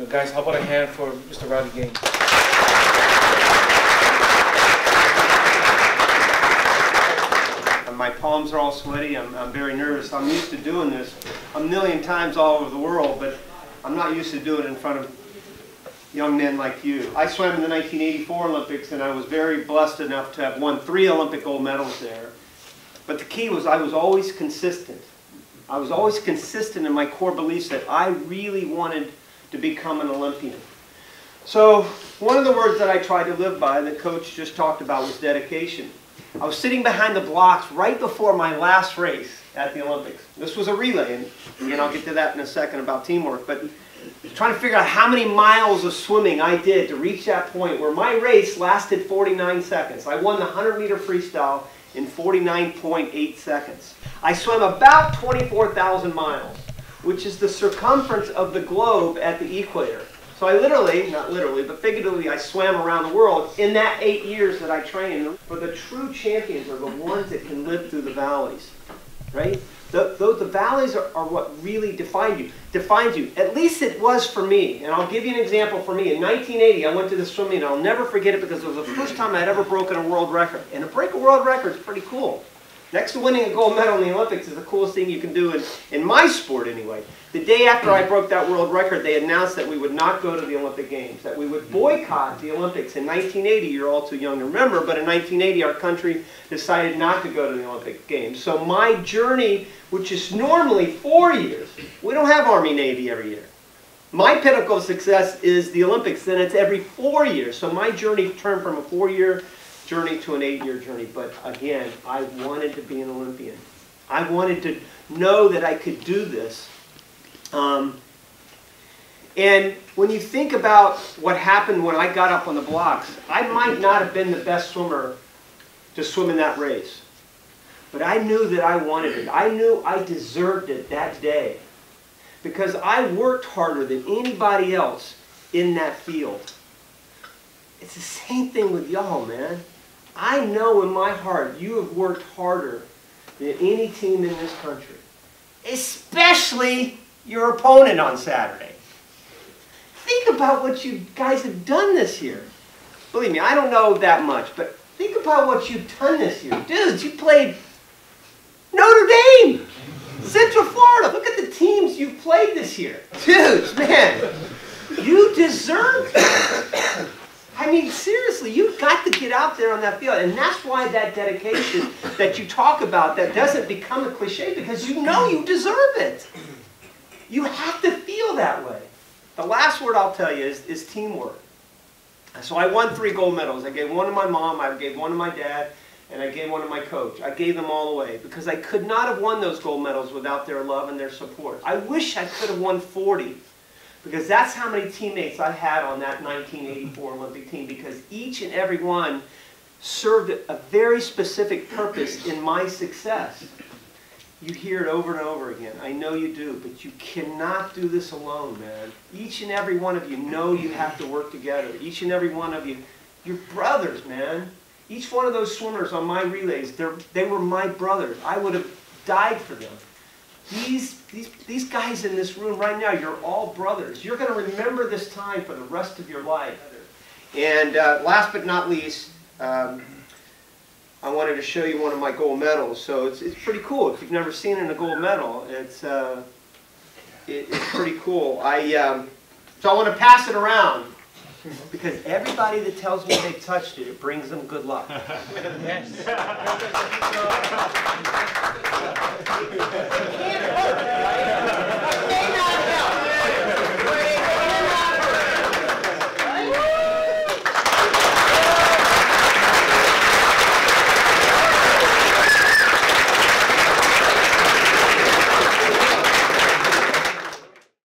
Guys, how about a hand for Mr. Rowdy Gaines? My palms are all sweaty. I'm very nervous. I'm used to doing this a million times all over the world, but I'm not used to doing it in front of young men like you. I swam in the 1984 Olympics, and I was very blessed enough to have won 3 Olympic gold medals there. But the key was I was always consistent. I was always consistent in my core beliefs that I really wanted to become an Olympian. So one of the words that I tried to live by, that Coach just talked about, was dedication. I was sitting behind the blocks right before my last race at the Olympics. This was a relay, and again, I'll get to that in a second about teamwork, but trying to figure out how many miles of swimming I did to reach that point where my race lasted 49 seconds. I won the 100-meter freestyle in 49.8 seconds. I swam about 24,000 miles, which is the circumference of the globe at the equator. So I literally, not literally, but figuratively, I swam around the world in that 8 years that I trained. For the true champions are the ones that can live through the valleys, right? The valleys are what really defines you. At least it was for me. And I'll give you an example for me. In 1980, I went to the swimming, and I'll never forget it because it was the first time I'd ever broken a world record. And to break a world record is pretty cool. Next to winning a gold medal in the Olympics is the coolest thing you can do in my sport anyway. The day after I broke that world record, they announced that we would not go to the Olympic Games, that we would boycott the Olympics. In 1980, you're all too young to remember, but in 1980 our country decided not to go to the Olympic Games. So my journey, which is normally 4 years, we don't have Army Navy every year. My pinnacle of success is the Olympics, then it's every 4 years. So my journey turned from a 4-year journey to an 8-year journey. But again, I wanted to be an Olympian. I wanted to know that I could do this. And when you think about what happened when I got up on the blocks, I might not have been the best swimmer to swim in that race. But I knew that I wanted it. I knew I deserved it that day. Because I worked harder than anybody else in that field. It's the same thing with y'all, man. I know in my heart you have worked harder than any team in this country. Especially your opponent on Saturday. Think about what you guys have done this year. Believe me, I don't know that much, but think about what you've done this year. Dudes, you played Notre Dame, Central Florida. Look at the teams you've played this year. Dudes, man, you deserve it. I mean, seriously, you've got to get out there on that field. And that's why that dedication that you talk about, that doesn't become a cliche, because you know you deserve it. You have to feel that way. The last word I'll tell you is teamwork. So I won 3 gold medals. I gave one to my mom, I gave one to my dad, and I gave one to my coach. I gave them all away because I could not have won those gold medals without their love and their support. I wish I could have won 40. Because that's how many teammates I had on that 1984 Olympic team, because each and every one served a very specific purpose in my success. You hear it over and over again. I know you do, but you cannot do this alone, man. Each and every one of you know you have to work together. Each and every one of you, you're brothers, man. Each one of those swimmers on my relays, they were my brothers. I would have died for them. These guys in this room right now, you're all brothers. You're going to remember this time for the rest of your life. And last but not least, I wanted to show you one of my gold medals. So it's pretty cool. If you've never seen a gold medal, it's pretty cool. So I want to pass it around, because everybody that tells me they touched it, it brings them good luck. Yes.